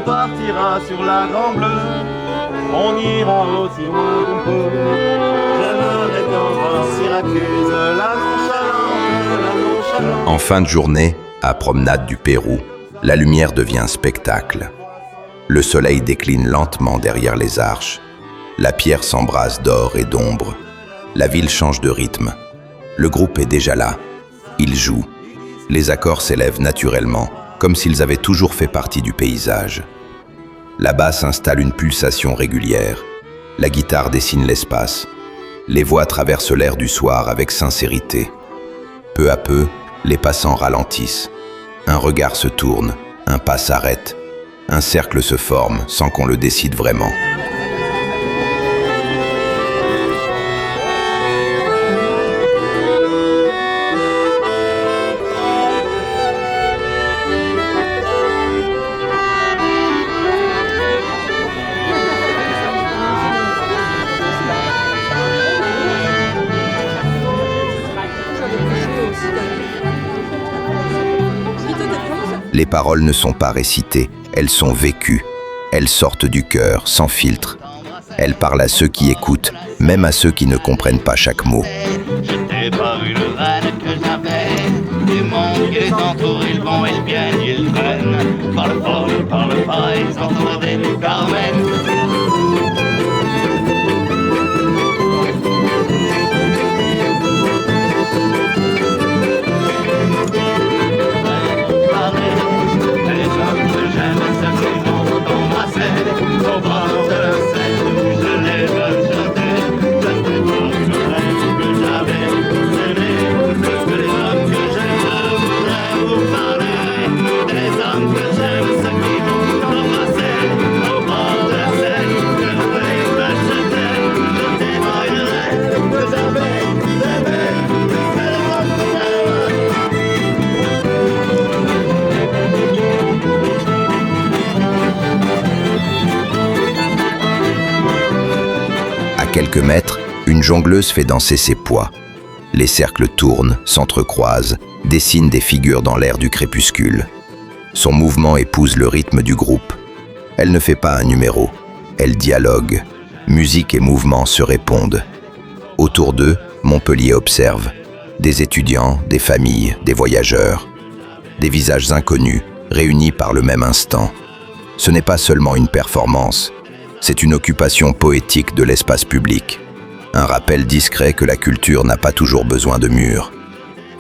On partira sur la Grande Bleue, on ira aussi loin qu'on peut. J'aimerais bien voir Syracuse, la nonchalante. En fin de journée, à Promenade du Pérou, la lumière devient spectacle. Le soleil décline lentement derrière les arches. La pierre s'embrase d'or et d'ombre. La ville change de rythme. Le groupe est déjà là. Il joue. Les accords s'élèvent naturellement, comme s'ils avaient toujours fait partie du paysage. La basse installe une pulsation régulière. La guitare dessine l'espace. Les voix traversent l'air du soir avec sincérité. Peu à peu, les passants ralentissent. Un regard se tourne, un pas s'arrête. Un cercle se forme sans qu'on le décide vraiment. Les paroles ne sont pas récitées, elles sont vécues. Elles sortent du cœur, sans filtre. Elles parlent à ceux qui écoutent, même à ceux qui ne comprennent pas chaque mot. Je t'ai pas vu le rêve que j'avais. Des mondes qui les entourent, ils vont, ils viennent, ils traînent. Parle fort, ils parlent pas, ils entourent des Carmen. À quelques mètres, une jongleuse fait danser ses poids. Les cercles tournent, s'entrecroisent, dessinent des figures dans l'air du crépuscule. Son mouvement épouse le rythme du groupe. Elle ne fait pas un numéro, elle dialogue. Musique et mouvement se répondent. Autour d'eux, Montpellier observe. Des étudiants, des familles, des voyageurs. Des visages inconnus, réunis par le même instant. Ce n'est pas seulement une performance, c'est une occupation poétique de l'espace public. Un rappel discret que la culture n'a pas toujours besoin de murs,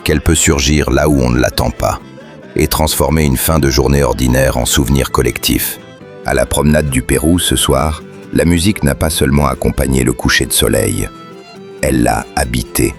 qu'elle peut surgir là où on ne l'attend pas, et transformer une fin de journée ordinaire en souvenir collectif. À la promenade du Pérou ce soir, la musique n'a pas seulement accompagné le coucher de soleil, elle l'a habité.